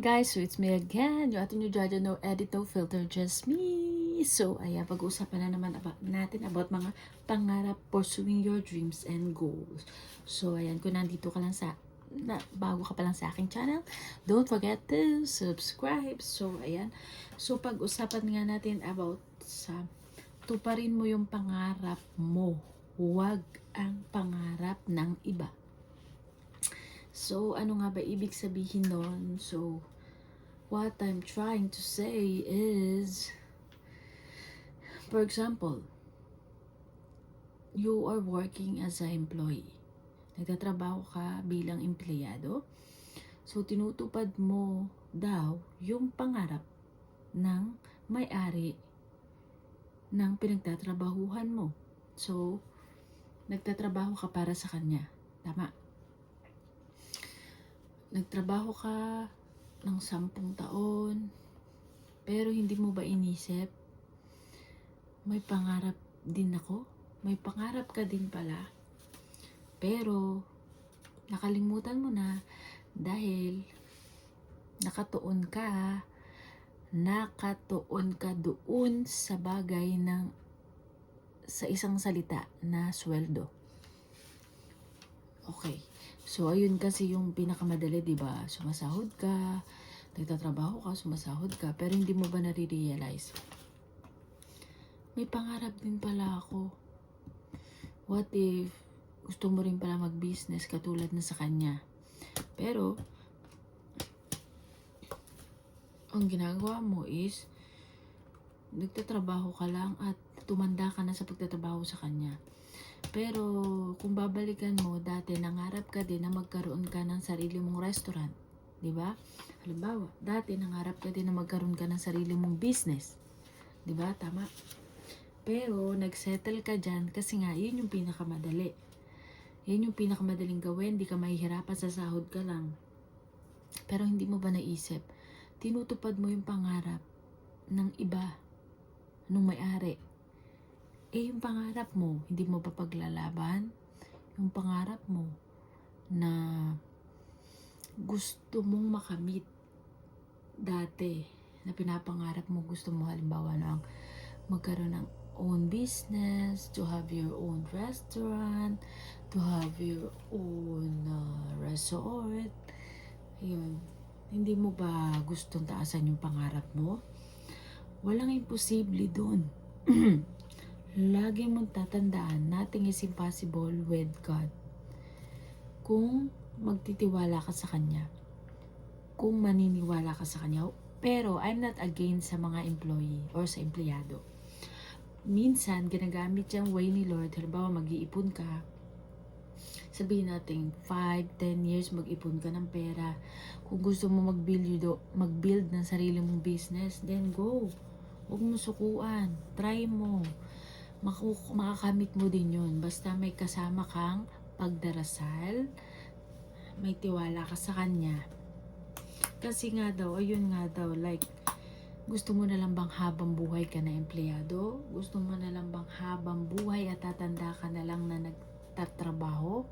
Guys, so it's me again, yung ating new Jaja, no edit, no filter, just me. So, ayan, pag-uusapan na naman natin about mga pangarap, pursuing your dreams and goals. So, ayan, kung nandito ka lang bago ka pa lang sa aking channel, don't forget to subscribe. So, ayan, so pag-usapan nga natin about sa tuparin mo yung pangarap mo, huwag ang pangarap ng iba. So, ano nga ba ibig sabihin nun? So, what I'm trying to say is, for example, you are working as an employee. Nagtatrabaho ka bilang empleyado. So, tinutupad mo daw yung pangarap ng may-ari ng pinagtatrabahuhan mo. So, nagtatrabaho ka para sa kanya. Tama. Nagtrabaho ka ng 10 taon, pero hindi mo ba inisip, may pangarap din ako? May pangarap ka din pala, pero nakalimutan mo na dahil nakatuon ka doon sa bagay sa isang salita na sweldo. Okay. So, ayun kasi yung pinakamadali, di ba? Sumasahod ka, nagtatrabaho ka, sumasahod ka, pero hindi mo ba nare-realize? May pangarap din pala ako. What if gusto mo rin pala mag-business katulad na sa kanya? Pero, ang ginagawa mo is, nagtatrabaho ka lang at tumanda ka na sa pagtatrabaho sa kanya. Pero kung babalikan mo, dati nangarap ka din na magkaroon ka ng sarili mong restaurant, di ba? Halimbawa, dati nangarap ka din na magkaroon ka ng sarili mong business, di ba? Tama. Pero nagsettle ka dyan kasi nga yun yung pinakamadali. Yun yung pinakamadaling gawin, di ka mahihirapan, sa sahod ka lang. Pero hindi mo ba naisip, tinutupad mo yung pangarap ng iba, nung may-ari. Yung pangarap mo, hindi mo pa paglalaban? Yung pangarap mo na gusto mong makamit dati, na pinapangarap mo, gusto mo halimbawa ng magkaroon ng own business, to have your own restaurant, to have your own resort. Yun. Hindi mo ba gustong taasan yung pangarap mo? Walang imposible dun. Lagi mong tatandaan, nothing is impossible with God. Kung magtitiwala ka sa Kanya, kung maniniwala ka sa Kanya. Pero I'm not against sa mga employee or sa empleyado. Minsan, ginagamit yung way ni Lord. Halimbawa, mag-iipon ka. Sabihin natin, 5-10 years mag-ipon ka ng pera. Kung gusto mo mag-build ng sarili mong business, then go. Huwag mo sukuan. Try mo. Makakamit mo din yun. Basta may kasama kang pagdarasal, may tiwala ka sa Kanya. Kasi nga daw, ayun nga daw, like, gusto mo na lang bang habang buhay ka na empleyado? Gusto mo na lang bang habang buhay at tatanda ka na lang na nagtatrabaho?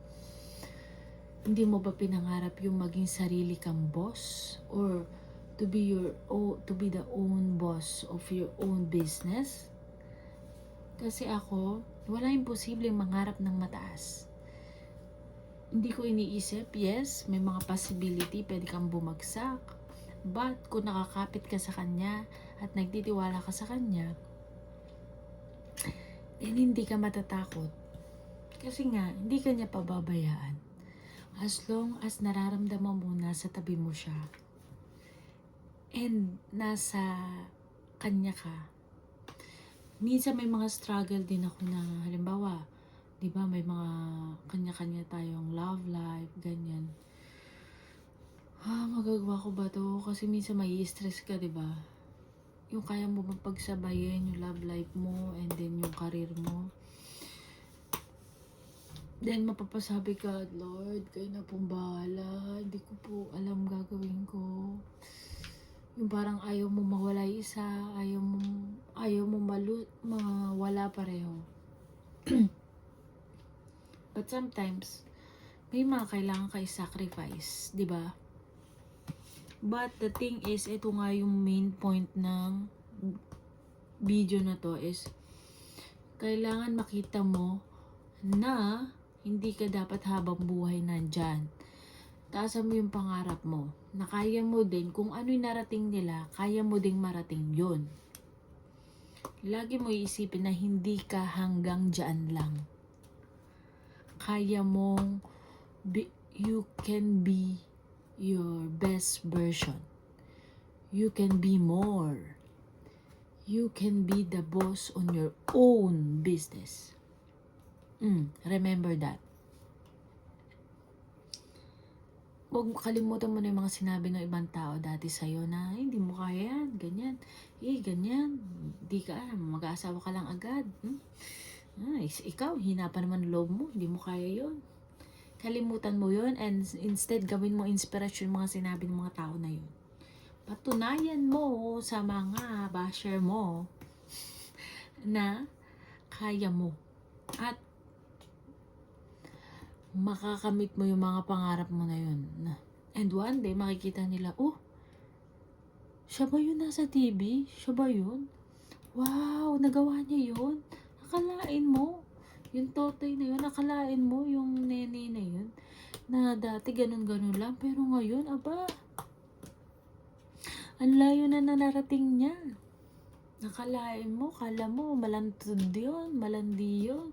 Hindi mo ba pinangarap yung maging sarili kang boss? Or to be the own boss of your own business? Kasi ako, wala imposibleng mangarap ng mataas. Hindi ko iniisip, yes, may mga possibility, pwede kang bumagsak. But kung nakakapit ka sa Kanya at nagtitiwala ka sa Kanya, then hindi ka matatakot. Kasi nga, hindi ka niya pababayaan. As long as nararamdaman mo na sa tabi mo siya, and nasa Kanya ka. Minsan may mga struggle din ako na, halimbawa, di ba may mga kanya-kanya tayong love life, ganyan. Magagawa ko ba to? Kasi minsan may stress ka, di ba? Yung kaya mo bang pagsabayin yung love life mo and then yung career mo. Then mapapasabi ka, Lord, kayo na pong bahala. Hindi ko po alam gagawin ko. Yung parang ayaw mo mawala isa, ayaw mo mawala pareho. But sometimes, may mga kailangan kayo sacrifice, di ba? But the thing is, ito nga yung main point ng video na to is, kailangan makita mo na hindi ka dapat habang buhay nandyan. Taasan mo yung pangarap mo, na kaya mo din, kung ano yung narating nila, kaya mo ding marating yun. Lagi mo iisipin na hindi ka hanggang dyan lang. Kaya mong, you can be your best version. You can be more. You can be the boss on your own business. Remember that. Huwag kalimutan mo na yung mga sinabi ng ibang tao dati sa'yo na hindi mo kaya yan, ganyan. Ganyan. Di ka, mag-aasawa ka lang agad. Ikaw, hina pa naman loob mo, hindi mo kaya yon. Kalimutan mo yon and instead gawin mo inspirasyon mga sinabi ng mga tao na yun. Patunayan mo sa mga basher mo na kaya mo. At makakamit mo yung mga pangarap mo na yun. And one day, makikita nila, siya ba yun nasa TV? Siya ba yun? Wow, nagawa niya yun? Nakalain mo? Yung totoy na yun, nakalain mo yung nene na yun? Na dati ganun-ganun lang, pero ngayon, ang layo na narating niya. Nakalain mo, kala mo, malantod yun, malandi yun.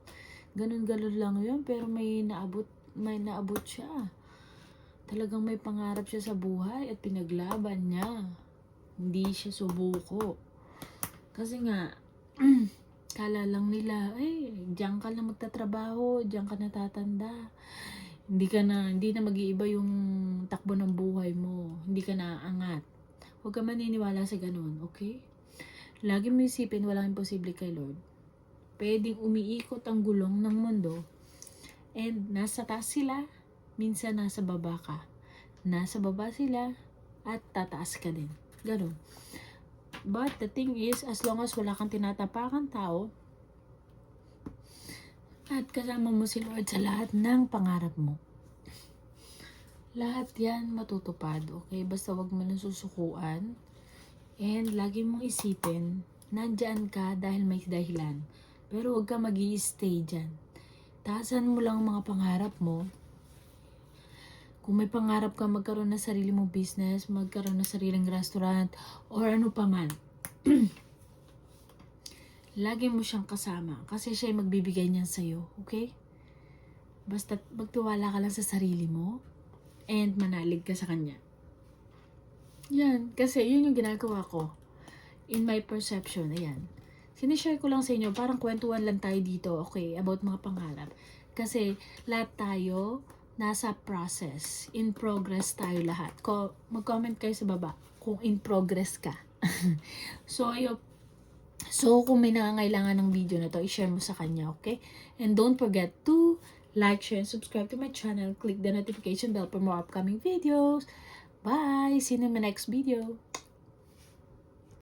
Ganun-ganun lang yun, pero may naabot siya. Talagang may pangarap siya sa buhay at pinaglaban niya. Hindi siya subuko. Kasi nga, kala lang nila, diyan ka lang magtatrabaho, diyan ka natatanda. Hindi na mag-iiba yung takbo ng buhay mo. Hindi ka naaangat. Huwag ka maniniwala sa ganun, okay? Lagi mo isipin, walang imposible kay Lord. Pwedeng umiikot ang gulong ng mundo and nasa taas sila, minsan nasa baba ka. Nasa baba sila at tataas ka din. Ganun. But the thing is, as long as wala kang tinatapakan tao at kasama mo si Lord sa lahat ng pangarap mo, lahat yan matutupad, okay? Basta wag mo nang susukuan and lagi mong isipin, nandyan ka dahil may dahilan. Pero huwag ka mag-i-stay dyan. Taasan mo lang mga pangarap mo. Kung may pangarap ka magkaroon ng sarili mong business, magkaroon ng sariling restaurant, or ano pa man, lagi mo siyang kasama kasi siya ay magbibigay niyan sa'yo, okay? Basta magtiwala ka lang sa sarili mo and manalig ka sa kanya. Yan, kasi yun yung ginagawa ko. In my perception, ayan. Sinishare ko lang sa inyo, parang kwentuhan lang tayo dito, okay, about mga pangarap. Kasi lahat tayo nasa process. In progress tayo lahat. Mag-comment kayo sa baba kung in progress ka. So kung may nangangailangan ng video na to, i-share mo sa kanya, okay? And don't forget to like, share, and subscribe to my channel. Click the notification bell for more upcoming videos. Bye! See you in my next video.